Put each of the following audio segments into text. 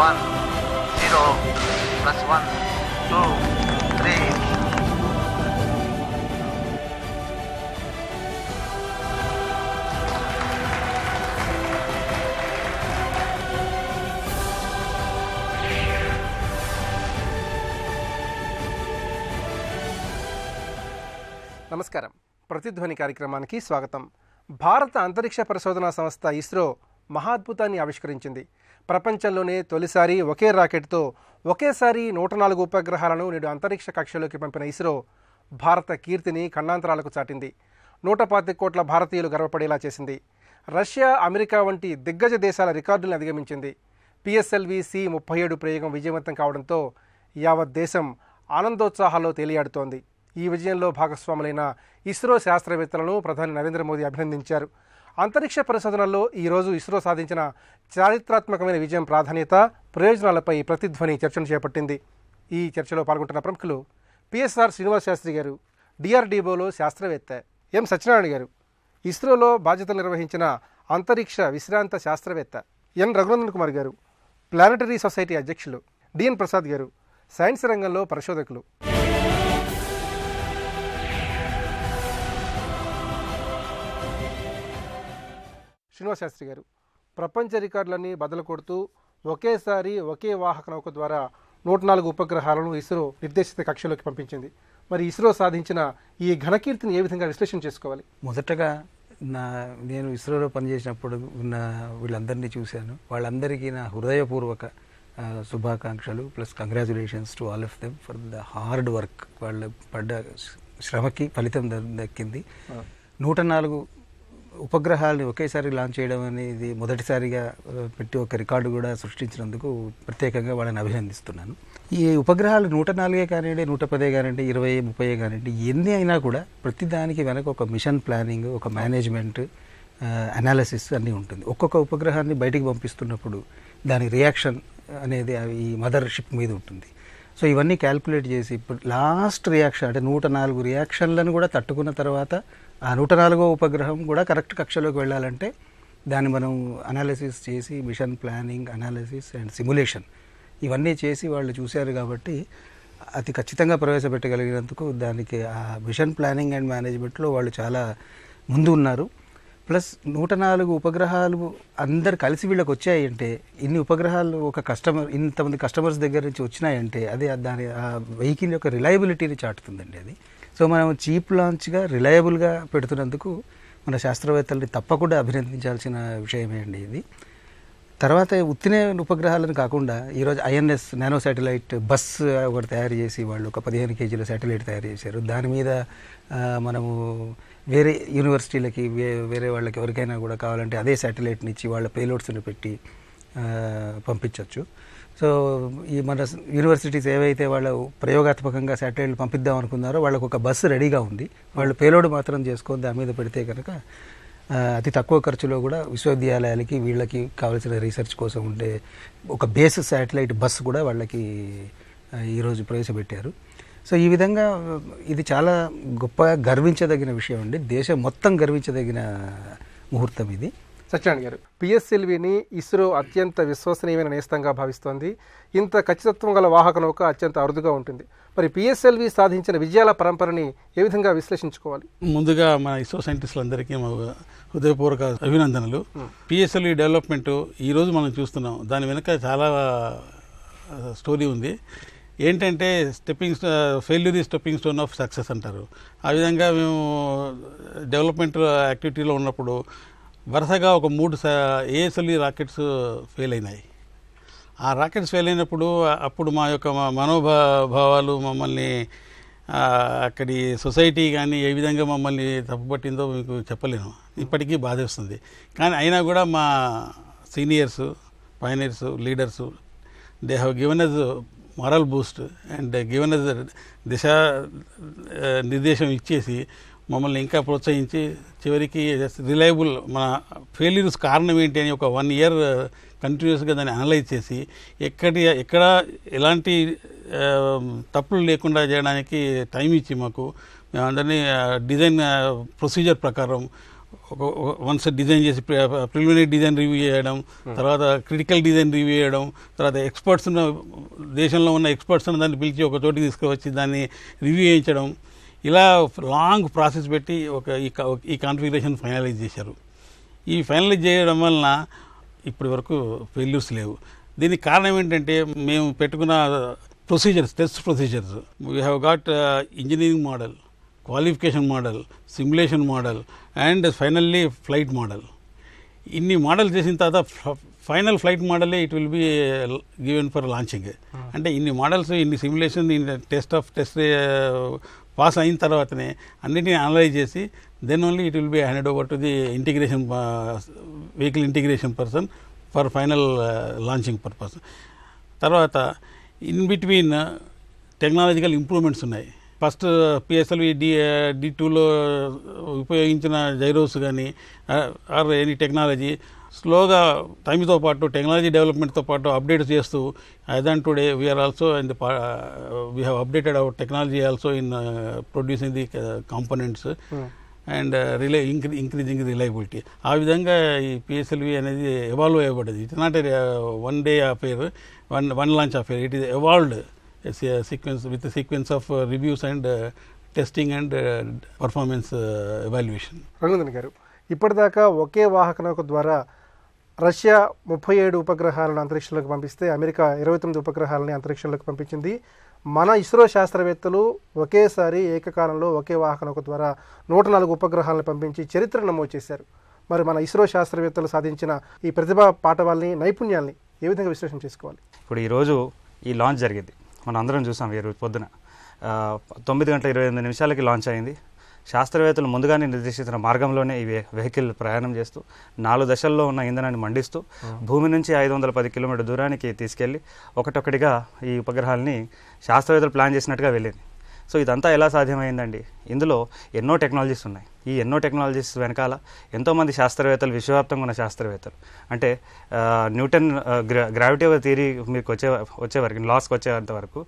1 0 +1 2 3. నమస్కారం. ప్రతిధ్వని కార్యక్రమానికి స్వాగతం. భారత అంతరిక్ష పరిశోధనా సంస్థ ఇస్రో మహాద్భుతాన్ని ఆవిష్కరించింది. ప్రపంచంలోనే తొలిసారి ఒకే రాకెట్తో ఒకేసారి 104 ఉపగ్రహాలను నేడు అంతరిక్ష కక్షలోకి పంపిన ఇస్రో భారత కీర్తిని ఖండాంతరాలకు చాటింది. 125 కోట్ల భారతీయులు గర్వపడేలా చేసింది. రష్యా, అమెరికా వంటి దిగ్గజ దేశాల రికార్డులను అధిగమించింది. PSLV C-37 ప్రయోగం విజయవంతం కావడంతో యావత్ దేశం ఆనందోత్సాహాల్లో తేలియాడుతోంది. ఈ విజయంలో భాగస్వాములైన ఇస్రో శాస్త్రవేత్తలను ప్రధాని నరేంద్ర మోదీ అభినందించారు. అంతరిక్ష పరిశోధనల్లో ఈరోజు ఇస్రో సాధించిన చారిత్రాత్మకమైన విజయం ప్రాధాన్యత, ప్రయోజనాలపై ప్రతిధ్వని చర్చను చేపట్టింది. ఈ చర్చలో పాల్గొంటున్న ప్రముఖులు PSR శ్రీనివాస్ శాస్త్రి గారు, DRDOలో శాస్త్రవేత్త, M సత్యనారాయణ గారు, ఇస్రోలో బాధ్యతలు నిర్వహించిన అంతరిక్ష విశ్రాంత శాస్త్రవేత్త N రఘునందన్ కుమార్ గారు, ప్లానటరీ సొసైటీ అధ్యక్షులు DN ప్రసాద్ గారు, సైన్స్ రంగంలో పరిశోధకులు. శ్రీనివాస్ శాస్త్రి గారు, ప్రపంచ రికార్డులన్నీ బదలు కొడుతూ ఒకేసారి ఒకే వాహక నౌక ద్వారా 104 ఉపగ్రహాలను ఇస్రో నిర్దేశిత కక్షలోకి పంపించింది. మరి ఇస్రో సాధించిన ఈ ఘనకీర్తిని ఏ విధంగా విశ్లేషణ చేసుకోవాలి? మొదటగా నేను ఇస్రోలో పనిచేసినప్పుడు ఉన్న వీళ్ళందరినీ చూశాను. వాళ్ళందరికీ నా హృదయపూర్వక శుభాకాంక్షలు plus congratulations to all of them for the hard work. వాళ్ళు పడ్డ శ్రమకి ఫలితం దక్కింది. 104 ఉపగ్రహాలను ఒకేసారి లాంచ్ చేయడం అనేది మొదటిసారిగా పెట్టి ఒక రికార్డు కూడా సృష్టించినందుకు ప్రత్యేకంగా వాళ్ళని అభినందిస్తున్నాను. ఈ ఉపగ్రహాలు 104 కానివ్వండి, 110 కానివ్వండి, 20, 30 కానివ్వండి, ఎన్ని అయినా కూడా ప్రతిదానికి వెనక ఒక మిషన్ ప్లానింగ్, ఒక మేనేజ్మెంట్, అనాలిసిస్ అన్నీ ఉంటుంది. ఒక్కొక్క ఉపగ్రహాన్ని బయటికి పంపిస్తున్నప్పుడు దాని రియాక్షన్ అనేది ఈ మదర్ షిప్ మీద ఉంటుంది. సో ఇవన్నీ క్యాల్కులేట్ చేసి ఇప్పుడు లాస్ట్ రియాక్షన్ అంటే 104 రియాక్షన్లను కూడా తట్టుకున్న తర్వాత ఆ 104వ ఉపగ్రహం కూడా కరెక్ట్ కక్షలోకి వెళ్ళాలంటే దాన్ని మనం అనాలిసిస్ చేసి mission planning, analysis and simulation ఇవన్నీ చేసి వాళ్ళు చూశారు. కాబట్టి అతి ఖచ్చితంగా ప్రవేశపెట్టగలిగినందుకు దానికి ఆ మిషన్ ప్లానింగ్ అండ్ మేనేజ్మెంట్లో వాళ్ళు చాలా ముందు ఉన్నారు. ప్లస్ 104 ఉపగ్రహాలు అందరు కలిసి వీళ్ళకి వచ్చాయంటే, ఇన్ని ఉపగ్రహాలు ఒక ఇంతమంది కస్టమర్స్ దగ్గర నుంచి వచ్చినాయంటే అది దాని ఆ వెహికల్ యొక్క రిలయబిలిటీని చాటుతుందండి అది. సో మనం చీప్ లాంచ్గా రిలయబుల్గా పెడుతున్నందుకు మన శాస్త్రవేత్తల్ని తప్పకుండా అభినందించాల్సిన విషయమే అండి ఇది. తర్వాత ఉత్తినే ఉపగ్రహాలను కాకుండా ఈరోజు INS నానో శాటిలైట్ బస్ ఒకటి తయారు చేసి వాళ్ళు ఒక 15 kg శాటిలైట్ తయారు చేశారు. దాని మీద మనము వేరే యూనివర్సిటీలకి వేరే వాళ్ళకి ఎవరికైనా కూడా కావాలంటే అదే శాటిలైట్ని ఇచ్చి వాళ్ళ పేలోడ్స్ని పెట్టి పంపించవచ్చు. సో ఈ మన యూనివర్సిటీస్ ఏవైతే వాళ్ళు ప్రయోగాత్మకంగా శాటిలైట్లు పంపిద్దాం అనుకున్నారో వాళ్ళకు ఒక బస్సు రెడీగా ఉంది. వాళ్ళు పేలోడ్ మాత్రం చేసుకొని దాని మీద పెడితే కనుక అతి తక్కువ ఖర్చులో కూడా విశ్వవిద్యాలయాలకి వీళ్ళకి కావాల్సిన రీసెర్చ్ కోసం ఉండే ఒక బేస్ శాటిలైట్ బస్సు కూడా వాళ్ళకి ఈరోజు ప్రవేశపెట్టారు. సో ఈ విధంగా ఇది చాలా గొప్పగా గర్వించదగిన విషయం అండి. దేశం మొత్తం గర్వించదగిన ముహూర్తం ఇది. సత్యనారాయణ గారు, PSLVని ఇస్రో అత్యంత విశ్వసనీయమైన నేస్తంగా భావిస్తోంది. ఇంత ఖచ్చితత్వం గల వాహక నౌక అత్యంత అరుదుగా ఉంటుంది. మరి PSLV సాధించిన విజయాల పరంపరని ఏ విధంగా విశ్లేషించుకోవాలి? ముందుగా మన ఇస్రో సైంటిస్టులందరికీ మా హృదయపూర్వక అభినందనలు. PSLV డెవలప్మెంట్ ఈరోజు మనం చూస్తున్నాం. దాని వెనుక చాలా స్టోరీ ఉంది. ఏంటంటే ఫెయిల్యూర్ ఈ స్టెప్పింగ్ స్టోన్ ఆఫ్ సక్సెస్ అంటారు. ఆ విధంగా మేము డెవలప్మెంట్ యాక్టివిటీలో ఉన్నప్పుడు వరుసగా ఒక 3 ASLV రాకెట్స్ ఫెయిల్ అయినాయి. ఆ రాకెట్స్ ఫెయిల్ అయినప్పుడు అప్పుడు మా యొక్క మనోభావాలు మమ్మల్ని అక్కడి సొసైటీ కానీ ఏ విధంగా మమ్మల్ని తప్పుపట్టిందో మీకు చెప్పలేను. ఇప్పటికీ బాధ వస్తుంది. కానీ అయినా కూడా మా seniors, pioneers, leaders they have given us moral boost and given us దిశా నిర్దేశం ఇచ్చేసి మమ్మల్ని ఇంకా ప్రోత్సహించి చివరికి రిలయబుల్ మన ఫెయిల్యూర్స్ కారణం ఏంటి అని ఒక 1 year కంటిన్యూస్గా దాన్ని అనలైజ్ చేసి ఎక్కడ ఎలాంటి తప్పులు లేకుండా చేయడానికి టైం ఇచ్చి మాకు మేమందరినీ డిజైన్ ప్రొసీజర్ ప్రకారం వన్స్ డిజైన్ చేసి ప్రిలిమినరీ డిజైన్ రివ్యూ చేయడం, తర్వాత క్రిటికల్ డిజైన్ రివ్యూ చేయడం, తర్వాత ఎక్స్పర్ట్స్ దేశంలో ఉన్న ఎక్స్పర్ట్స్ దాన్ని పిలిచి ఒక చోటికి తీసుకువచ్చి దాన్ని రివ్యూ చేయించడం, ఇలా లాంగ్ ప్రాసెస్ పెట్టి ఈ కాన్ఫిగరేషన్ ఫైనలైజ్ చేశారు. ఈ ఫైనలైజ్ చేయడం వలన ఇప్పటి వరకు ఫెయిల్యూర్స్ లేవు. దీనికి కారణం ఏంటంటే మేము పెట్టుకున్న procedures, test procedures. We have got engineering model, qualification model, simulation model and finally flight model. ఇన్ని మోడల్ చేసిన తర్వాత ఫైనల్ ఫ్లైట్ మోడలే it will be given for launching. అంటే ఇన్ని మోడల్స్, ఇన్ని సిమ్యులేషన్, ఇన్ని టెస్ట్ పాస్ అయిన తర్వాతనే అన్నిటిని అనలైజ్ చేసి then only it will be handed over to the integration vehicle integration person for final launching purpose. తర్వాత ఇన్ బిట్వీన్ టెక్నాలజికల్ ఇంప్రూవ్మెంట్స్ ఉన్నాయి. ఫస్ట్ పిఎస్ఎల్వి D2లో ఉపయోగించిన జైరోస్ కానీ ఆర్ ఎనీ టెక్నాలజీ స్లోగా టైంతో పాటు టెక్నాలజీ డెవలప్మెంట్తో పాటు అప్డేట్స్ చేస్తూ దాన్ today we're also in we have updated our technology also in producing the components and increasing reliability. ఆ విధంగా ఈ పిఎస్ఎల్వి అనేది ఎవాల్వ్ అయ్యబడ్డది. It's not one day affair, one launch affair. It is evolved sequence with sequence of reviews and testing and performance evaluation. Raghunandan గారు, ఇప్పటిదాకా ఒకే వాహక నౌక ద్వారా రష్యా 37 ఉపగ్రహాలను అంతరిక్షంలోకి పంపిస్తే అమెరికా 29 ఉపగ్రహాలని అంతరిక్షంలోకి పంపించింది. మన ఇస్రో శాస్త్రవేత్తలు ఒకేసారి ఏకకాలంలో ఒకే వాహక నౌక ద్వారా 104 ఉపగ్రహాలను పంపించి చరిత్ర నమోదు చేశారు. మరి మన ఇస్రో శాస్త్రవేత్తలు సాధించిన ఈ ప్రతిభా పాఠవాల్ని, నైపుణ్యాల్ని ఏ విధంగా విశ్లేషణ చేసుకోవాలి? ఇప్పుడు ఈరోజు ఈ లాంచ్ జరిగింది, మనం అందరం చూసాం. ఈరోజు పొద్దున 9:28 లాంచ్ అయింది. శాస్త్రవేత్తలు ముందుగానే నిర్దేశించిన మార్గంలోనే ఈ వెహికల్ ప్రయాణం చేస్తూ 4 దశల్లో ఉన్న ఇంధనాన్ని మండిస్తూ భూమి నుంచి 510 కిలోమీటర్ దూరానికి తీసుకెళ్ళి ఒకటొక్కటిగా ఈ ఉపగ్రహాలని శాస్త్రవేత్తలు ప్లాన్ చేసినట్టుగా వెళ్ళింది. సో ఇదంతా ఎలా సాధ్యమైందండి? ఇందులో ఎన్నో టెక్నాలజీస్ ఉన్నాయి. ఈ ఎన్నో టెక్నాలజీస్ వెనకాల ఎంతోమంది శాస్త్రవేత్తలు, విశ్వవ్యాప్తంగా ఉన్న శాస్త్రవేత్తలు, అంటే న్యూటన్ గ్రావిటీ థియరీ మీకు వచ్చేవరకు, లాస్కి వచ్చేంత వరకు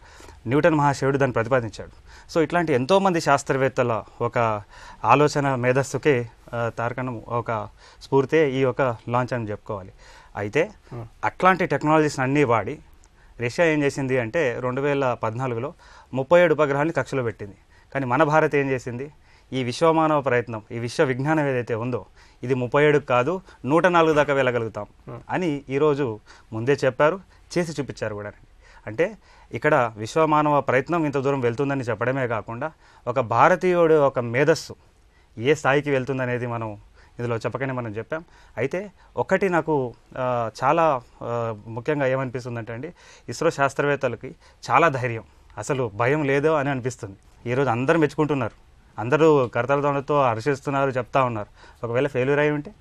న్యూటన్ మహాశయుడు దాన్ని ప్రతిపాదించాడు. సో ఇట్లాంటి ఎంతోమంది శాస్త్రవేత్తల ఒక ఆలోచన మేధస్సుకే తార్కాణం, ఒక స్ఫూర్తే ఈ ఒక లాంచ్ అని చెప్పుకోవాలి. అయితే అట్లాంటి టెక్నాలజీస్ అన్నీ వాడి రష్యా ఏం చేసింది అంటే 2014లో 37 ఉపగ్రహాలని కక్షలో పెట్టింది. కానీ మన భారత్ ఏం చేసింది? ఈ విశ్వమానవ ప్రయత్నం, ఈ విశ్వ విజ్ఞానం ఏదైతే ఉందో ఇది 37 కాదు 104 దాకా వెళ్ళగలుగుతాం అని ఈరోజు ముందే చెప్పారు, చేసి చూపించారు కూడా. అంటే ఇక్కడ విశ్వమానవ ప్రయత్నం ఇంత దూరం వెళ్తుందని చెప్పడమే కాకుండా ఒక భారతీయుడు ఒక మేధస్సు ఏ స్థాయికి వెళ్తుందనేది మనం ఇందులో చెప్పకనే మనం చెప్పాం. అయితే ఒక్కటి నాకు చాలా ముఖ్యంగా ఏమనిపిస్తుందంటే అండి, ఇస్రో శాస్త్రవేత్తలకి చాలా ధైర్యం, అసలు భయం లేదో అని అనిపిస్తుంది. ఈరోజు అందరూ మెచ్చుకుంటున్నారు, అందరూ కర్తలతో హర్షిస్తున్నారు, చెప్తా ఉన్నారు. ఒకవేళ ఫెయిల్యూర్ అయి ఉంటే?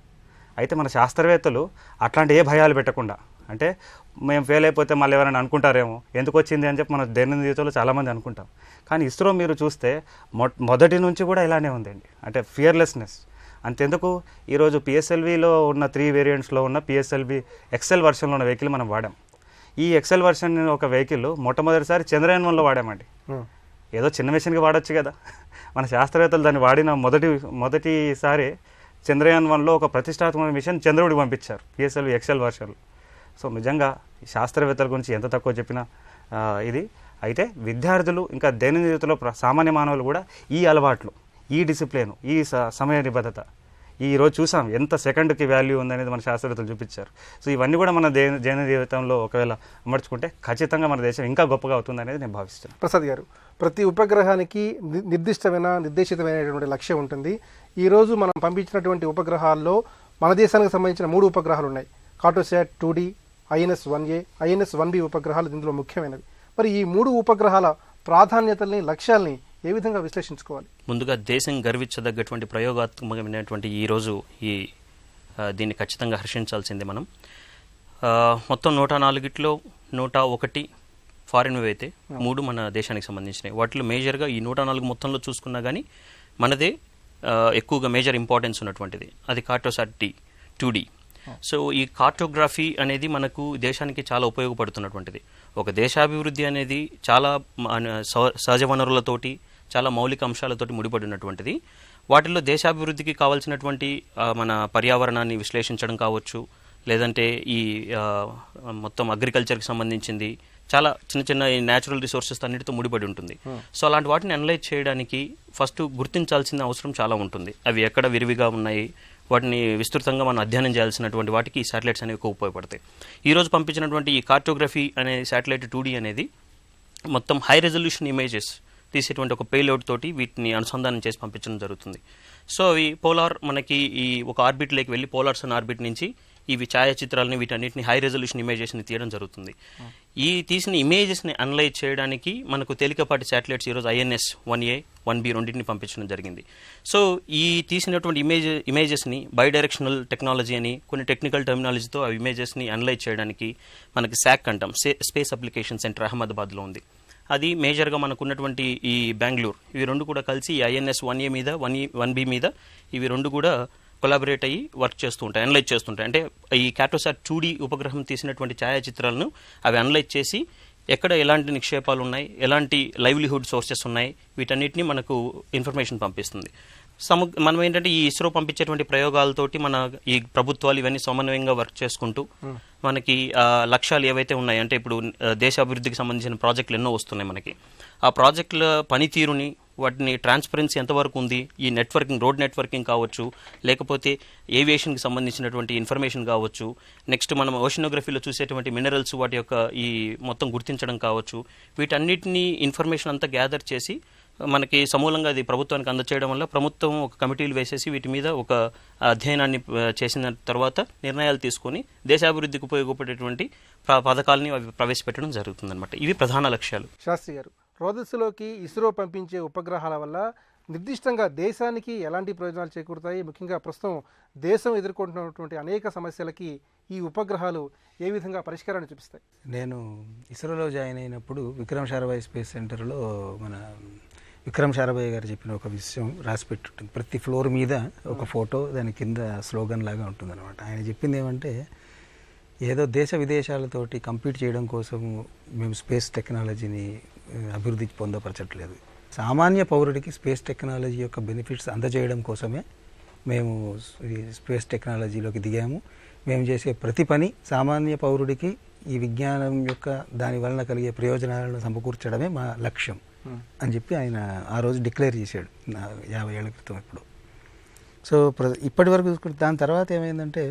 అయితే మన శాస్త్రవేత్తలు అట్లాంటి ఏ భయాలు పెట్టకుండా, అంటే మేము ఫెయిల్ అయిపోతే మళ్ళీ ఎవరైనా అనుకుంటారేమో ఎందుకు వచ్చింది అని చెప్పి మన దైనందిన జీవితంలో చాలామంది అనుకుంటాం. కానీ ఇస్రో మీరు చూస్తే మొదటి నుంచి కూడా ఇలానే ఉందండి, అంటే ఫియర్లెస్నెస్. అంతెందుకు ఈరోజు పిఎస్ఎల్విలో ఉన్న 3 వేరియంట్స్లో ఉన్న పిఎస్ఎల్వి ఎక్సెల్ వర్షన్లో ఉన్న వెహికల్ మనం వాడాం. ఈ ఎక్సెల్ వర్షన్ ఒక వెహికల్ మొట్టమొదటిసారి చంద్రయాన్ 1లో వాడామండి. ఏదో చిన్న మిషన్కి వాడచ్చు కదా. మన శాస్త్రవేత్తలు దాన్ని వాడిన మొదటిసారి చంద్రయాన్ 1లో ఒక ప్రతిష్టాత్మక మిషన్ చంద్రుడికి పంపించారు పిఎస్ఎల్వి ఎక్సెల్ వర్షన్లో. సో నిజంగా శాస్త్రవేత్తల గురించి ఎంత తక్కువ చెప్పినా ఇది. అయితే విద్యార్థులు ఇంకా దైనందిన జీవితంలో సామాన్య మానవులు కూడా ఈ అలవాట్లు, ఈ డిసిప్లిన్, ఈ సమయ నిబద్ధత ఈరోజు చూసాం ఎంత సెకండ్కి వాల్యూ ఉందనేది మన శాస్త్రవేత్తలు చూపించారు. సో ఇవన్నీ కూడా మన దైనందిన జీవితంలో ఒకవేళ అమర్చుకుంటే ఖచ్చితంగా మన దేశం ఇంకా గొప్పగా అవుతుందనేది నేను భావిస్తున్నాను. ప్రసాద్ గారు, ప్రతి ఉపగ్రహానికి నిర్దేశితమైనటువంటి లక్ష్యం ఉంటుంది. ఈరోజు మనం పంపించినటువంటి ఉపగ్రహాల్లో మన దేశానికి సంబంధించిన 3 ఉపగ్రహాలు ఉన్నాయి. కార్టోశాట్ 2D, INS-1A, INS-1B ఉపగ్రహాలు ఇందులో ముఖ్యమైనవి. మరి ఈ 3 ఉపగ్రహాల ప్రాధాన్యతల్ని, లక్ష్యాల్ని ఏ విధంగా విశ్లేషించుకోవాలి? ముందుగా దేశం గర్వించదగ్గటువంటి ప్రయోగాత్మకమైనటువంటి ఈరోజు దీన్ని ఖచ్చితంగా హర్షించాల్సిందే మనం. మొత్తం 104లో 101 ఫారిన్వి అయితే 3 మన దేశానికి సంబంధించినవి. వాటిలో మేజర్గా ఈ 104 మొత్తంలో చూసుకున్నా కానీ మనదే ఎక్కువగా మేజర్ ఇంపార్టెన్స్ ఉన్నటువంటిది, అది కార్టోసాట్ 2D. సో ఈ కార్టోగ్రఫీ అనేది మనకు దేశానికి చాలా ఉపయోగపడుతున్నటువంటిది. ఒక దేశాభివృద్ధి అనేది చాలా సహజ వనరులతోటి, చాలా మౌలిక అంశాలతోటి ముడిపడినటువంటిది. వాటిల్లో దేశాభివృద్ధికి కావాల్సినటువంటి మన పర్యావరణాన్ని విశ్లేషించడం కావచ్చు, లేదంటే ఈ మొత్తం అగ్రికల్చర్కి సంబంధించింది చాలా చిన్న చిన్న ఈ న్యాచురల్ రిసోర్సెస్ అన్నిటితో ముడిపడి ఉంటుంది. సో అలాంటి వాటిని అనలైజ్ చేయడానికి ఫస్ట్ గుర్తించాల్సిన అవసరం చాలా ఉంటుంది. అవి ఎక్కడ విరివిగా ఉన్నాయి, వాటిని విస్తృతంగా మనం అధ్యయనం చేయాల్సినటువంటి వాటికి ఈ శాటిలైట్స్ అనేవి ఎక్కువ ఉపయోగపడతాయి. ఈరోజు పంపించినటువంటి ఈ కార్టోగ్రఫీ అనే శాటిలైట్ 2D అనేది మొత్తం హై రెజల్యూషన్ ఇమేజెస్ తీసేటువంటి ఒక పేలోడ్ తోటి వీటిని అనుసంధానం చేసి పంపించడం జరుగుతుంది. సో అవి పోలార్ మనకి ఈ ఒక ఆర్బిట్లోకి వెళ్ళి పోలార్ సన్ ఆర్బిట్ నుంచి ఇవి ఛాయాచిత్రాలని వీటన్నిటిని హై రెజల్యూషన్ ఇమేజెస్ని తీయడం జరుగుతుంది. ఈ తీసిన ఇమేజెస్ని అనలైజ్ చేయడానికి మనకు తేలికపాటి శాటిలైట్స్ ఈరోజు INS 1A 1B రెండింటిని పంపించడం జరిగింది. సో ఈ తీసినటువంటి ఇమేజెస్ని బైడైరెక్షనల్ టెక్నాలజీ అని కొన్ని టెక్నికల్ టెర్మినాలజీతో ఆ ఇమేజెస్ని అనలైజ్ చేయడానికి మనకి SAC అంటాం, స్పేస్ అప్లికేషన్ సెంటర్ అహ్మదాబాద్లో ఉంది. అది మేజర్గా మనకున్నటువంటి ఈ బెంగళూరు, ఇవి రెండు కూడా కలిసి ఈ INS 1A మీద 1B మీద ఇవి రెండు కూడా కొలాబరేట్ అయ్యి వర్క్ చేస్తూ ఉంటాయి, అనలైజ్ చేస్తుంటాయి. అంటే ఈ కార్టోసాట్ 2D ఉపగ్రహం తీసినటువంటి ఛాయాచిత్రాలను అవి అనలైజ్ చేసి ఎక్కడ ఎలాంటి నిక్షేపాలు ఉన్నాయి, ఎలాంటి లైవ్లీహుడ్ సోర్సెస్ ఉన్నాయి, వీటన్నిటిని మనకు ఇన్ఫర్మేషన్ పంపిస్తుంది. మనం ఏంటంటే ఈ ఇస్రో పంపించేటువంటి ప్రయోగాలతోటి మన ఈ ప్రభుత్వాలు ఇవన్నీ సమన్వయంగా వర్క్ చేసుకుంటూ మనకి లక్ష్యాలు ఏవైతే ఉన్నాయి, అంటే ఇప్పుడు దేశ అభివృద్ధికి సంబంధించిన ప్రాజెక్టులు ఎన్నో వస్తున్నాయి మనకి. ఆ ప్రాజెక్టుల పనితీరుని, వాటిని ట్రాన్స్పరెన్సీ ఎంతవరకు ఉంది, ఈ నెట్వర్కింగ్, రోడ్ నెట్వర్కింగ్ కావచ్చు, లేకపోతే ఏవియేషన్కి సంబంధించినటువంటి ఇన్ఫర్మేషన్ కావచ్చు, నెక్స్ట్ మనం ఓషనోగ్రఫీలో చూసేటువంటి మినరల్స్ వాటి యొక్క ఈ మొత్తం గుర్తించడం కావచ్చు, వీటన్నిటినీ ఇన్ఫర్మేషన్ అంతా గ్యాదర్ చేసి మనకి సమూలంగా అది ప్రభుత్వానికి అందచేయడం వల్ల ప్రభుత్వం ఒక కమిటీలు వేసేసి వీటి మీద ఒక అధ్యయనాన్ని చేసిన తర్వాత నిర్ణయాలు తీసుకొని దేశాభివృద్ధికి ఉపయోగపడేటువంటి పథకాలని అవి ప్రవేశపెట్టడం జరుగుతుందన్నమాట. ఇవి ప్రధాన లక్ష్యాలు. శాస్త్రి గారు, రోదస్సులోకి ఇస్రో పంపించే ఉపగ్రహాల వల్ల నిర్దిష్టంగా దేశానికి ఎలాంటి ప్రయోజనాలు చేకూరుతాయి? ముఖ్యంగా ప్రస్తుతం దేశం ఎదుర్కొంటున్నటువంటి అనేక సమస్యలకి ఈ ఉపగ్రహాలు ఏ విధంగా పరిష్కారాన్ని చూపిస్తాయి? నేను ఇస్రోలో జాయిన్ అయినప్పుడు విక్రమ్ సారాభాయ్ స్పేస్ సెంటర్లో మన విక్రమ్ సారాభాయ్ గారు చెప్పిన ఒక విషయం రాసి పెట్టుంటుంది. ప్రతి ఫ్లోర్ మీద ఒక ఫోటో, దాని కింద స్లోగన్ లాగా ఉంటుందన్నమాట. ఆయన చెప్పింది ఏమంటే, ఏదో దేశ విదేశాలతోటి కంపీట్ చేయడం కోసం మేము స్పేస్ టెక్నాలజీని అభివృద్ధి పొందపరచట్లేదు. సామాన్య పౌరుడికి స్పేస్ టెక్నాలజీ యొక్క బెనిఫిట్స్ అందజేయడం కోసమే మేము ఈ స్పేస్ టెక్నాలజీలోకి దిగాము. మేము చేసే ప్రతి పని సామాన్య పౌరుడికి ఈ విజ్ఞానం యొక్క దాని వలన కలిగే ప్రయోజనాలను సమకూర్చడమే మా లక్ష్యం అని చెప్పి ఆయన ఆ రోజు డిక్లేర్ చేశాడు 50 ఏళ్ల క్రితం ఇప్పుడు. సో ఇప్పటి వరకు చూసుకుంటే దాని తర్వాత ఏమైందంటే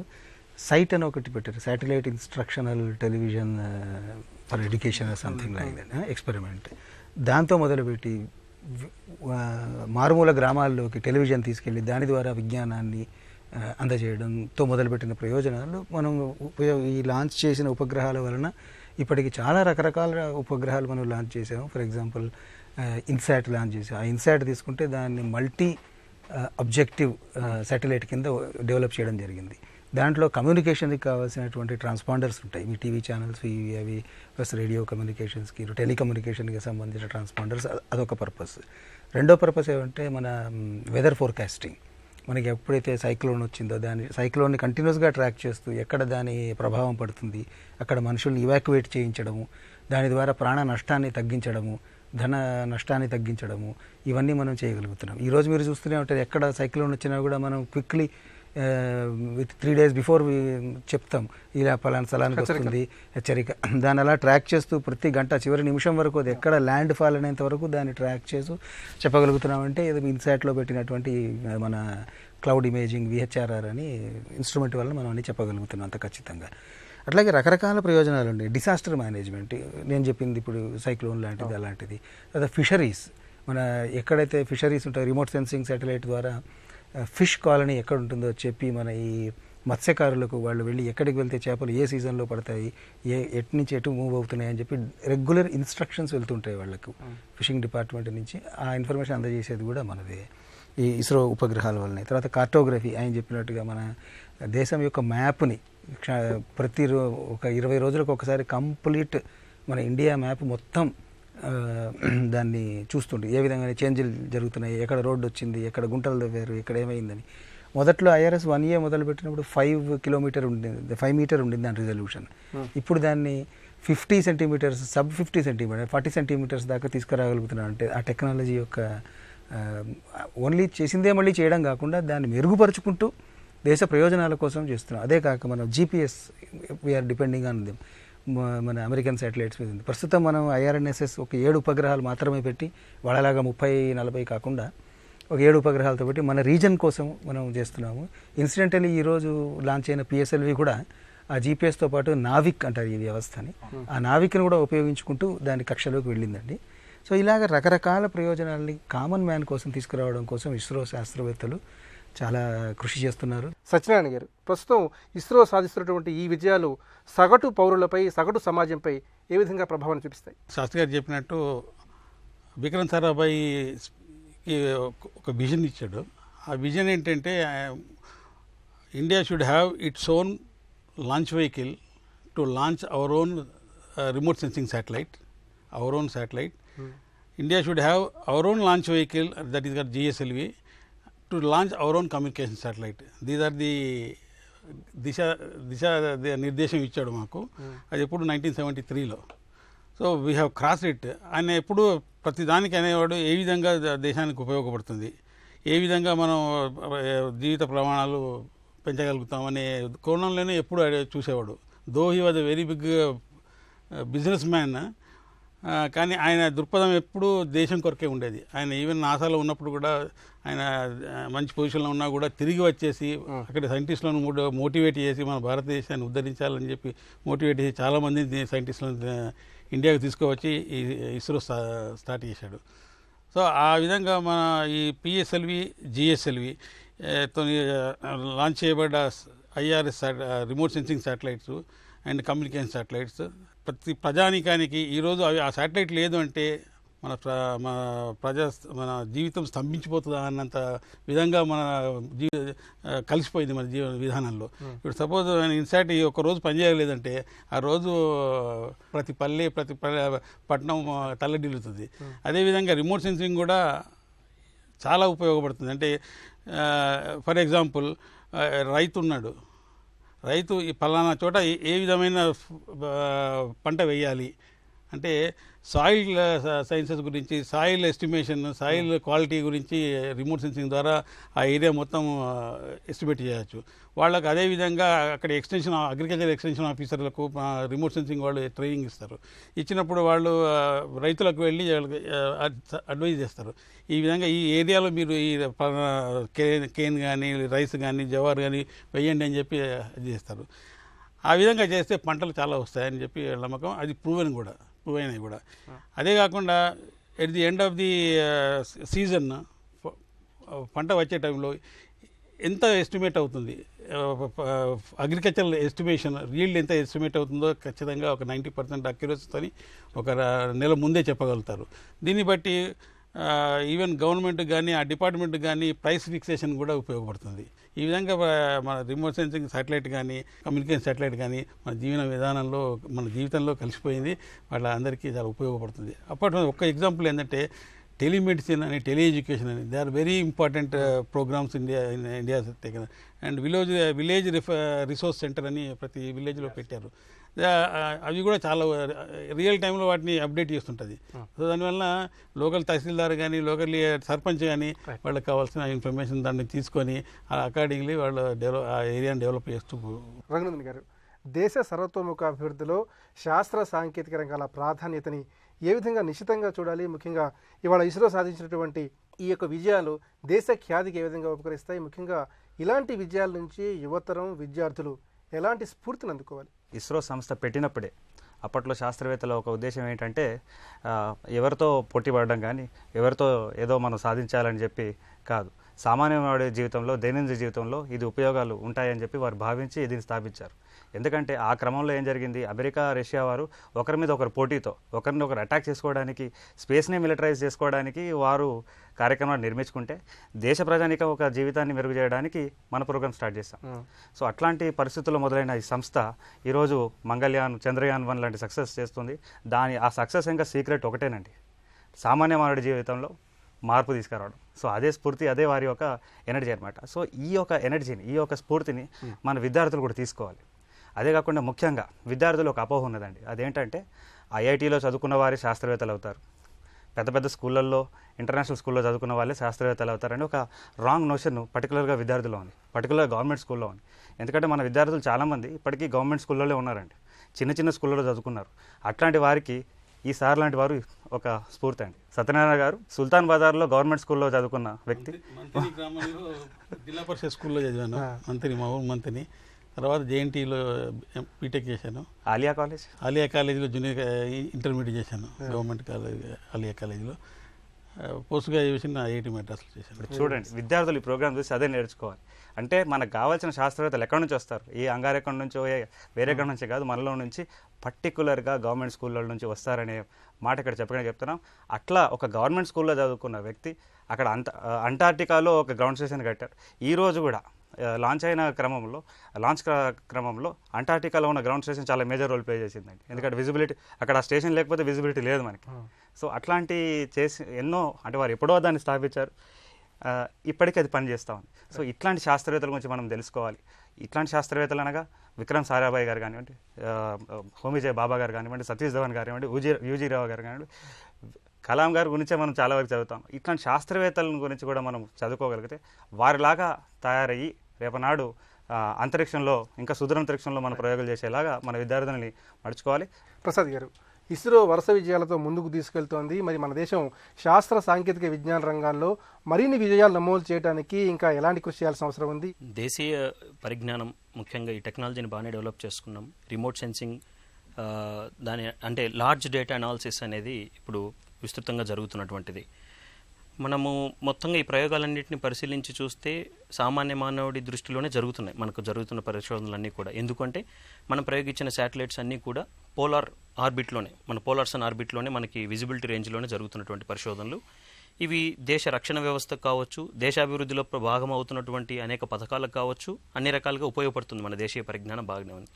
సైట్ అని ఒకటి పెట్టారు, satellite instructional television for education something like that experiment. దాంతో మొదలుపెట్టి మారుమూల గ్రామాల్లోకి టెలివిజన్ తీసుకెళ్ళి దాని ద్వారా విజ్ఞానాన్ని అందజేయడంతో మొదలుపెట్టిన ప్రయోజనాలు మనం ఈ లాంచ్ చేసిన ఉపగ్రహాల వలన ఇప్పటికి చాలా రకరకాల ఉపగ్రహాలు మనం లాంచ్ చేసాము. ఫర్ ఎగ్జాంపుల్ ఇన్సాట్ లాంచ్ చేసాం. ఆ ఇన్సాట్ తీసుకుంటే దాన్ని మల్టీ అబ్జెక్టివ్ శాటిలైట్ కింద డెవలప్ చేయడం జరిగింది. దాంట్లో కమ్యూనికేషన్కి కావాల్సినటువంటి ట్రాన్స్పాండర్స్ ఉంటాయి, మీ టీవీ ఛానల్స్ ఇవి అవి, ప్లస్ రేడియో కమ్యూనికేషన్స్కి, టెలికమ్యూనికేషన్కి సంబంధించిన ట్రాన్స్పాండర్స్, అదొక పర్పస్. రెండో పర్పస్ ఏమంటే మన వెదర్ ఫోర్కాస్టింగ్. మనకి ఎప్పుడైతే సైక్లోన్ వచ్చిందో దాని సైక్లోన్ని కంటిన్యూస్గా ట్రాక్ చేస్తూ ఎక్కడ దాని ప్రభావం పడుతుంది, అక్కడ మనుషుల్ని ఇవాక్యువేట్ చేయించడము, దాని ద్వారా ప్రాణ నష్టాన్ని తగ్గించడము, ధన నష్టాన్ని తగ్గించడము, ఇవన్నీ మనం చేయగలుగుతున్నాం. ఈరోజు మీరు చూస్తూనే ఉంటారు, ఎక్కడ సైక్లోన్ వచ్చినా కూడా మనం క్విక్లీ విత్ 3 days బిఫోర్ చెప్తాం ఇలా పలానా స్థలానికి వస్తుంది హెచ్చరిక. దాన్ని అలా ట్రాక్ చేస్తూ ప్రతి గంట చివరి నిమిషం వరకు అది ఎక్కడ ల్యాండ్ ఫాల్ అనేంత వరకు దాన్ని ట్రాక్ చేస్తూ చెప్పగలుగుతున్నామంటే ఇది ఇన్సాట్లో పెట్టినటువంటి మన క్లౌడ్ ఇమేజింగ్ VHRR అని ఇన్స్ట్రుమెంట్ వల్ల మనం అన్నీ చెప్పగలుగుతున్నాం అంత ఖచ్చితంగా. అట్లాగే రకరకాల ప్రయోజనాలు ఉన్నాయి. డిసాస్టర్ మేనేజ్మెంట్ నేను చెప్పింది ఇప్పుడు సైక్లోన్ లాంటిది అలాంటిది. తర్వాత ఫిషరీస్, మన ఎక్కడైతే ఫిషరీస్ ఉంటాయో రిమోట్ సెన్సింగ్ శాటిలైట్ ద్వారా ఫిష్ కాలనీ ఎక్కడ ఉంటుందో చెప్పి మన ఈ మత్స్యకారులకు వాళ్ళు వెళ్ళి ఎక్కడికి వెళ్తే చేపలు ఏ సీజన్లో పడతాయి, ఎటు నుంచి ఎటు మూవ్ అవుతున్నాయి అని చెప్పి రెగ్యులర్ ఇన్స్ట్రక్షన్స్ వెళ్తుంటాయి వాళ్ళకు ఫిషింగ్ డిపార్ట్మెంట్ నుంచి. ఆ ఇన్ఫర్మేషన్ అందజేసేది కూడా మనది ఈ ఇస్రో ఉపగ్రహాల వల్లనే. తర్వాత కార్టోగ్రఫీ, ఆయన చెప్పినట్టుగా మన దేశం యొక్క మ్యాప్ని ఒక 20 రోజులకు ఒకసారి కంప్లీట్ మన ఇండియా మ్యాప్ మొత్తం దాన్ని చూస్తుంటే ఏ విధంగా చేంజ్లు జరుగుతున్నాయి, ఎక్కడ రోడ్డు వచ్చింది, ఎక్కడ గుంటలు తవ్వారు, ఎక్కడ ఏమైందని. మొదట్లో IRS 1A మొదలుపెట్టినప్పుడు 5 మీటర్ ఉండింది దాని రిజల్యూషన్. ఇప్పుడు దాన్ని 50 సెంటీమీటర్స్, sub 50 సెంటీమీటర్, 40 సెంటీమీటర్స్ దాకా తీసుకురాగలుగుతున్నాం. అంటే ఆ టెక్నాలజీ యొక్క ఓన్లీ చేసిందే మళ్ళీ చేయడం కాకుండా దాన్ని మెరుగుపరుచుకుంటూ దేశ ప్రయోజనాల కోసం చేస్తున్నాం. అదే కాక మనం GPS we are depending on them, మన అమెరికన్ శాటిలైట్స్ మీద ఉంది. ప్రస్తుతం మనం IRNSS ఒక 7 ఉపగ్రహాలు మాత్రమే పెట్టి వాళ్ళలాగా 30-40 కాకుండా ఒక 7 ఉపగ్రహాలతో పెట్టి మన రీజన్ కోసం మనం చేస్తున్నాము. ఇన్సిడెంటలీ ఈరోజు లాంచ్ అయిన PSLV కూడా ఆ GPSతో పాటు నావిక్ అంటారు ఈ వ్యవస్థని, ఆ నావిక్ను కూడా ఉపయోగించుకుంటూ దాని కక్షలోకి వెళ్ళిందండి. సో ఇలాగ రకరకాల ప్రయోజనాలని కామన్ మ్యాన్ కోసం తీసుకురావడం కోసం ఇస్రో శాస్త్రవేత్తలు చాలా కృషి చేస్తున్నారు. సత్యనారాయణ గారు, ప్రస్తుతం ఇస్రో సాధిస్తున్నటువంటి ఈ విజయాలు సగటు పౌరులపై, సగటు సమాజంపై ఏ విధంగా ప్రభావం చూపిస్తాయి? శాస్త్రి గారు చెప్పినట్టు విక్రమ్ సారాభాయికి ఒక విజన్ ఇచ్చాడు. ఆ విజన్ ఏంటంటే India should have its own launch vehicle to launch our own remote sensing satellite, our own satellite. India should have our own launch vehicle, that is called GSLV, to launch our own communication satellite. These are the దిశ నిర్దేశం ఇచ్చాడు మాకు. అది ఎప్పుడు 1973లో. So we have cross it. ఆయన ఎప్పుడు ప్రతిదానికి అనేవాడు ఏ విధంగా దేశానికి ఉపయోగపడుతుంది, ఏ విధంగా మనం జీవిత ప్రమాణాలు పెంచగలుగుతామనే కోణంలోనే ఎప్పుడు చూసేవాడు. Though he was a very big business man, కానీ ఆయన దృక్పథం ఎప్పుడు దేశం కొరకే ఉండేది. ఆయన ఈవెన్ నాసాలో ఉన్నప్పుడు కూడా ఆయన మంచి పొజిషన్లో ఉన్నా కూడా తిరిగి వచ్చేసి అక్కడ సైంటిస్టులను మోటివేట్ చేసి మన భారతదేశాన్ని ఉద్ధరించాలని చెప్పి మోటివేట్ చేసి చాలామంది సైంటిస్టులను ఇండియాకి తీసుకువచ్చి ఈ ఇస్రో స్టార్ట్ చేశాడు. సో ఆ విధంగా మన ఈ PSLV, GSLV తో లాంచ్ చేయబడ్డ IRS remote sensing satellites and communication satellites ప్రతి ప్రజానీకానికి ఈరోజు అవి ఆ శాటిలైట్ లేదు అంటే మన జీవితం స్తంభించిపోతుందా అన్నంత విధంగా మన కలిసిపోయింది మన జీవన విధానంలో. ఇప్పుడు సపోజ్ ఇన్సాట్ ఈ ఒక రోజు పనిచేయలేదంటే ఆ రోజు ప్రతి పట్టణం తల్లడిల్లుతుంది. అదేవిధంగా రిమోట్ సెన్సింగ్ కూడా చాలా ఉపయోగపడుతుంది. అంటే ఫర్ ఎగ్జాంపుల్ రైతు ఉన్నాడు, రైతు ఈ పలానా చోట ఏ విధమైన పంట వేయాలి అంటే సాయిల్ సైన్సెస్ గురించి, సాయిల్ ఎస్టిమేషన్, సాయిల్ క్వాలిటీ గురించి రిమోట్ సెన్సింగ్ ద్వారా ఆ ఏరియా మొత్తం ఎస్టిమేట్ చేయవచ్చు. వాళ్ళకి అదేవిధంగా అక్కడ అగ్రికల్చర్ ఎక్స్టెన్షన్ ఆఫీసర్లకు రిమోట్ సెన్సింగ్ వాళ్ళు ట్రైనింగ్ ఇస్తారు. ఇచ్చినప్పుడు వాళ్ళు రైతులకు వెళ్ళి అడ్వైజ్ చేస్తారు. ఈ విధంగా ఈ ఏరియాలో మీరు ఈ కేన్ కానీ, రైస్ కానీ, జవార్ కానీ వేయండి అని చెప్పి అది చేస్తారు. ఆ విధంగా చేస్తే పంటలు చాలా వస్తాయని చెప్పి నమ్మకం. అది ప్రూవ్ అయినాయి కూడా. అదే కాకుండా at the end of the season పంట వచ్చే టైంలో ఎంత ఎస్టిమేట్ అవుతుంది, అగ్రికల్చరల్ ఎస్టిమేషన్ రీల్డ్ ఎంత ఎస్టిమేట్ అవుతుందో ఖచ్చితంగా ఒక 90% అక్యురసీతో ఒక నెల ముందే చెప్పగలుగుతారు. దీన్ని బట్టి ఈవెన్ గవర్నమెంట్ కానీ, ఆ డిపార్ట్మెంట్ కానీ ప్రైస్ ఫిక్సేషన్ కూడా ఉపయోగపడుతుంది. ఈ విధంగా మన రిమోట్ సెన్సింగ్ శాటిలైట్ కానీ, కమ్యూనికేషన్ శాటిలైట్ కానీ మన మన జీవితంలో కలిసిపోయింది. వాళ్ళ అందరికీ చాలా ఉపయోగపడుతుంది. అప్పటి ఒక ఎగ్జాంపుల్ ఏంటంటే టెలిమెడిసిన్ అని, టెలి ఎడ్యుకేషన్ అని, they are very important programs India taken. And village resource centre అని ప్రతి విలేజ్లో పెట్టారు. అవి కూడా చాలా రియల్ టైంలో వాటిని అప్డేట్ చేస్తుంటుంది. సో దానివల్ల లోకల్ తహసీల్దార్ కానీ, లోకల్ సర్పంచ్ కానీ వాళ్ళకి కావాల్సిన ఇన్ఫర్మేషన్ దాన్ని తీసుకొని అకార్డింగ్లీ వాళ్ళు ఆ ఏరియాని డెవలప్ చేస్తూ. రంగనాథన్ గారు, దేశ సర్వతోముఖ అభివృద్ధిలో శాస్త్ర సాంకేతిక రంగాల ప్రాధాన్యతని ఏ విధంగా నిశ్చితంగా చూడాలి? ముఖ్యంగా ఇవాళ ఇస్రో సాధించినటువంటి ఈ యొక్క విజయాలు దేశ ఖ్యాతికి ఏ విధంగా ఉపకరిస్తాయి? ముఖ్యంగా ఇలాంటి విజయాల నుంచి యువతరం, విద్యార్థులు ఎలాంటి స్ఫూర్తిని అందుకోవాలి? ఇస్రో సంస్థ పెట్టినప్పుడే అప్పట్లో శాస్త్రవేత్తల ఒక ఉద్దేశం ఏంటంటే ఎవరితో పోటీ పడడం కానీ, ఎవరితో ఏదో మనం సాధించాలని చెప్పి కాదు, సామాన్యవాడి జీవితంలో, దైనందిన జీవితంలో ఇది ఉపయోగాలు ఉంటాయని చెప్పి వారు భావించి దీన్ని స్థాపించారు. ఎందుకంటే ఆ క్రమంలో ఏం జరిగింది, అమెరికా, రష్యా వారు ఒకరి మీద ఒకరు పోటీతో ఒకరిని ఒకరు అటాక్ చేసుకోవడానికి, స్పేస్ని మిలిటరైజ్ చేసుకోవడానికి వారు కార్యక్రమాలు నిర్మించుకుంటే దేశ ప్రజానిక ఒక జీవితాన్ని మెరుగు చేయడానికి మన ప్రోగ్రామ్ స్టార్ట్ చేస్తాం. సో అట్లాంటి పరిస్థితుల్లో మొదలైన ఈ సంస్థ ఈరోజు మంగళయాన్, చంద్రయాన్ 1 లాంటి సక్సెస్ చేస్తుంది. ఆ సక్సెస్ ఇంకా సీక్రెట్ ఒకటేనండి, సామాన్య మానవుడి జీవితంలో మార్పు తీసుకురావడం. సో అదే స్ఫూర్తి, అదే వారి యొక్క ఎనర్జీ అనమాట. సో ఈ యొక్క ఎనర్జీని, ఈ యొక్క స్ఫూర్తిని మన విద్యార్థులు కూడా తీసుకోవాలి. అదే కాకుండా ముఖ్యంగా విద్యార్థులు ఒక అపోహ ఉన్నదండి. అదేంటంటే IITలో చదువుకున్న వారే శాస్త్రవేత్తలు అవుతారు, పెద్ద పెద్ద స్కూళ్ళల్లో ఇంటర్నేషనల్ స్కూల్లో చదువుకున్న వాళ్ళే శాస్త్రవేత్తలు అవుతారని ఒక రాంగ్ నోషన్ పర్టికులర్గా విద్యార్థుల్లో ఉంది, పర్టికులర్ గవర్నమెంట్ స్కూల్లో ఉంది. ఎందుకంటే మన విద్యార్థులు చాలామంది ఇప్పటికీ గవర్నమెంట్ స్కూల్లోనే ఉన్నారండి, చిన్న చిన్న స్కూళ్ళలో చదువుకున్నారు. అట్లాంటి వారికి ఈ సార్ లాంటి వారు ఒక స్ఫూర్తి అండి. సత్యనారాయణ గారు సుల్తాన్ బజార్లో గవర్నమెంట్ స్కూల్లో చదువుకున్న వ్యక్తి. మంతిని గ్రామంలో జిల్లా పరిషత్ స్కూల్లో చదివాను, మంతిని, మా ఊరు మంతిని. తర్వాత జేఎన్టీలో బీటెక్ చేశాను, ఆలియా కాలేజీలో జూనియర్ ఇంటర్మీడియట్ చేశాను, గవర్నమెంట్ కాలేజ్ ఆలియా కాలేజీలో. పోస్ట్ గ్రాడ్యుయేషన్ ఐఐటి మెడ్రాస్లో చేశాను. చూడండి, విద్యార్థులు ఈ ప్రోగ్రామ్ చూసి అదే నేర్చుకోవాలి. అంటే మనకు కావాల్సిన శాస్త్రవేత్తలు ఎక్కడి నుంచి వస్తారు, ఏ అంగారెక్కడి నుంచో వేరే ఎక్కడి నుంచి కాదు, మనలో నుంచి పర్టికులర్గా గవర్నమెంట్ స్కూళ్ళ నుంచి వస్తారనే మాట ఇక్కడ చెప్పగానే చెప్తున్నాం. అట్లా ఒక గవర్నమెంట్ స్కూల్లో చదువుకున్న వ్యక్తి అక్కడ అంటార్టికాలో ఒక గ్రౌండ్ స్టేషన్ కట్టారు. ఈరోజు కూడా లాంచ్ క్రమంలో అంటార్టికాలో ఉన్న గ్రౌండ్ స్టేషన్ చాలా మేజర్ రోల్ ప్లే చేసిందండి. ఎందుకంటే విజిబిలిటీ, అక్కడ ఆ స్టేషన్ లేకపోతే విజిబిలిటీ లేదు మనకి. సో అట్లాంటి చేసి ఎన్నో, అంటే వారు ఎప్పుడో దాన్ని స్థాపించారు, ఇప్పటికీ అది పనిచేస్తూ ఉంది. సో ఇట్లాంటి శాస్త్రవేత్తల గురించి మనం తెలుసుకోవాలి. ఇట్లాంటి శాస్త్రవేత్తలు అనగా విక్రమ్ సారాభాయ్ గారు కానివ్వండి, హోమీజయ్ బాబా గారు కానివ్వండి, సతీష్ ధవన్ కానివ్వండి, యూజీ రావు గారు కానివ్వండి, కలాం గారి గురించే మనం చాలా వరకు చదువుతాం. ఇట్లాంటి శాస్త్రవేత్తల గురించి కూడా మనం చదువుకోగలిగితే వారిలాగా తయారయ్యి రేపనాడు అంతరిక్షంలో, ఇంకా సుదూరంతరిక్షంలో మన ప్రయోగాలు చేసేలాగా మన విద్యార్థులని నడుచుకోవాలి. ప్రసాద్ గారు, ఇస్రో వరుస విజయాలతో ముందుకు తీసుకెళ్తోంది. మరి మన దేశం శాస్త్ర సాంకేతిక విజ్ఞాన రంగాల్లో మరిన్ని విజయాలు నమోదు చేయడానికి ఇంకా ఎలాంటి కృషి చేయాల్సిన అవసరం ఉంది? దేశీయ పరిజ్ఞానం, ముఖ్యంగా ఈ టెక్నాలజీని బాగానే డెవలప్ చేసుకున్నాం. రిమోట్ సెన్సింగ్, దాని అంటే లార్జ్ డేటా అనాలిసిస్ అనేది ఇప్పుడు విస్తృతంగా జరుగుతున్నటువంటిది. మనము మొత్తంగా ఈ ప్రయోగాలన్నింటినీ పరిశీలించి చూస్తే సామాన్య మానవుడి దృష్టిలోనే జరుగుతున్నాయి మనకు జరుగుతున్న పరిశోధనలన్నీ కూడా. ఎందుకంటే మనం ప్రయోగించిన శాటిలైట్స్ అన్నీ కూడా పోలార్ ఆర్బిట్లోనే, మన పోలార్ సన్ ఆర్బిట్లోనే మనకి విజిబిలిటీ రేంజ్లోనే జరుగుతున్నటువంటి పరిశోధనలు. ఇవి దేశ రక్షణ వ్యవస్థకు కావచ్చు, దేశాభివృద్ధిలో భాగం అవుతున్నటువంటి అనేక పథకాలకు కావచ్చు, అన్ని రకాలుగా ఉపయోగపడుతుంది. మన దేశీయ పరిజ్ఞానం బాగానే ఉంది.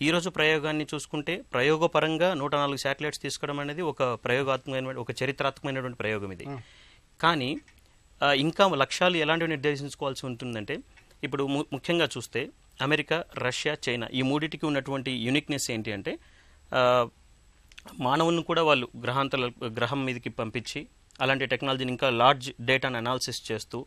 ఈరోజు ప్రయోగాన్ని చూసుకుంటే ప్రయోగపరంగా 104 శాటిలైట్స్ తీసుకోవడం అనేది ఒక ప్రయోగాత్మకమైన, ఒక చరిత్రాత్మకమైనటువంటి ప్రయోగం ఇది. కానీ ఇంకా లక్ష్యాలు ఎలాంటివి నిర్దేశించుకోవాల్సి ఉంటుందంటే, ఇప్పుడు ముఖ్యంగా చూస్తే అమెరికా, రష్యా, చైనా ఈ మూడింటికి ఉన్నటువంటి యూనిక్నెస్ ఏంటి అంటే, మానవులను కూడా వాళ్ళు గ్రహం మీదకి పంపించి అలాంటి టెక్నాలజీని ఇంకా లార్జ్ డేటాను అనాలిసిస్ చేస్తూ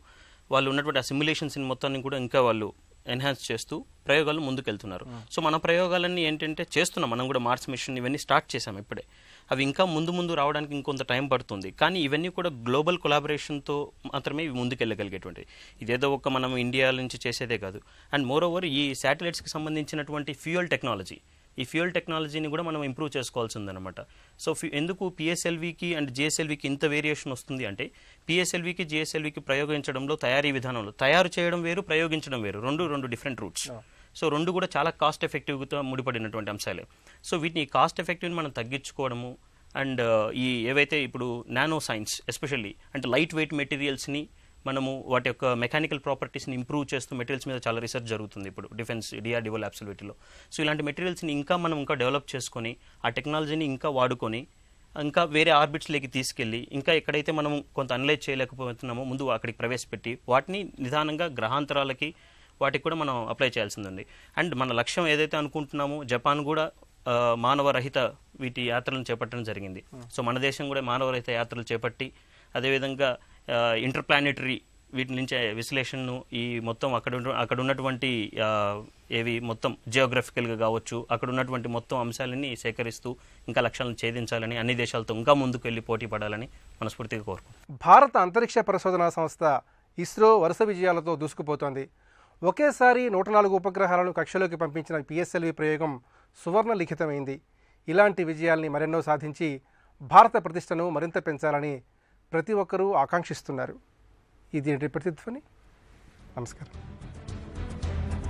వాళ్ళు ఉన్నటువంటి ఆ సిమ్యులేషన్స్ని మొత్తాన్ని కూడా ఇంకా వాళ్ళు ఎన్హాన్స్ చేస్తూ ప్రయోగాలు ముందుకెళ్తున్నారు. సో మన ప్రయోగాలన్నీ ఏంటంటే చేస్తున్నాం, మనం కూడా మార్స్ మిషన్ ఇవన్నీ స్టార్ట్ చేసాం ఇప్పుడే. అవి ఇంకా ముందు రావడానికి ఇంకొంత టైం పడుతుంది. కానీ ఇవన్నీ కూడా గ్లోబల్ కొలాబరేషన్తో మాత్రమే ఇవి ముందుకెళ్ళగలిగేటువంటివి. ఇదేదో ఒక మనం ఇండియా నుంచి చేసేదే కాదు. అండ్ మోర్ ఓవర్ ఈ శాటిలైట్స్కి సంబంధించినటువంటి ఫ్యూయల్ టెక్నాలజీ, ఈ ఫ్యూయల్ టెక్నాలజీని కూడా మనం ఇంప్రూవ్ చేసుకోవాల్సి ఉందన్నమాట. సో ఎందుకు పిఎస్ఎల్వికి అండ్ జిఎస్ఎల్వికి ఇంత వేరియేషన్ వస్తుంది అంటే, పిఎస్ఎల్వికి జిఎస్ఎల్వికి ప్రయోగించడంలో తయారీ విధానంలో తయారు చేయడం వేరు, ప్రయోగించడం వేరు, రెండు డిఫరెంట్ రూట్స్. సో రెండు కూడా చాలా కాస్ట్ ఎఫెక్టివ్గా ముడిపడినటువంటి అంశాలే. సో వీటిని కాస్ట్ ఎఫెక్టివ్ని మనం తగ్గించుకోవడము అండ్ ఈ ఏవైతే ఇప్పుడు నానో సైన్స్ ఎస్పెషల్లీ అంటే లైట్ వెయిట్ మెటీరియల్స్ని మనము వాటి యొక్క మెకానికల్ ప్రాపర్టీస్ని ఇంప్రూవ్ చేస్తూ మెటీరియల్స్ మీద చాలా రీసెర్చ్ జరుగుతుంది ఇప్పుడు డిఫెన్స్ డిఆర్డిఓ ల్యాబ్స్ వీటిలో. సో ఇలాంటి మెటీరియల్స్ని ఇంకా మనం ఇంకా డెవలప్ చేసుకొని ఆ టెక్నాలజీని ఇంకా వాడుకొని ఇంకా వేరే ఆర్బిట్స్లోకి తీసుకెళ్ళి ఇంకా ఎక్కడైతే మనం కొంత అనలైజ్ చేయలేకపోతున్నామో ముందు అక్కడికి ప్రవేశపెట్టి వాటిని నిదానంగా గ్రహాంతరాలకి వాటికి కూడా మనం అప్లై చేయాల్సిందండి. అండ్ మన లక్ష్యం ఏదైతే అనుకుంటున్నామో, జపాన్ కూడా మానవరహిత వీటి యాత్రలను చేపట్టడం జరిగింది. సో మన దేశం కూడా మానవరహిత యాత్రలు చేపట్టి అదేవిధంగా ఇంటర్ప్లానెటరీ వీటి నుంచి విశ్లేషణను ఈ మొత్తం అక్కడ ఉన్నటువంటి ఏవి మొత్తం జియోగ్రఫికల్గా కావచ్చు అక్కడ ఉన్నటువంటి మొత్తం అంశాలని సేకరిస్తూ ఇంకా లక్ష్యాలను ఛేదించాలని, అన్ని దేశాలతో ఇంకా ముందుకు వెళ్ళి పోటీ పడాలని మనస్ఫూర్తిగా కోరుకుంటున్నాం. భారత అంతరిక్ష పరిశోధనా సంస్థ ఇస్రో వరుస విజయాలతో దూసుకుపోతోంది. ఒకేసారి 104 ఉపగ్రహాలను కక్షలోకి పంపించిన పిఎస్ఎల్వి ప్రయోగం సువర్ణ లిఖితమైంది. ఇలాంటి విజయాల్ని మరెన్నో సాధించి భారత ప్రతిష్టను మరింత పెంచాలని ప్రతి ఒక్కరూ ఆకాంక్షిస్తున్నారు. ఇది ప్రతిధ్వని. నమస్కారం.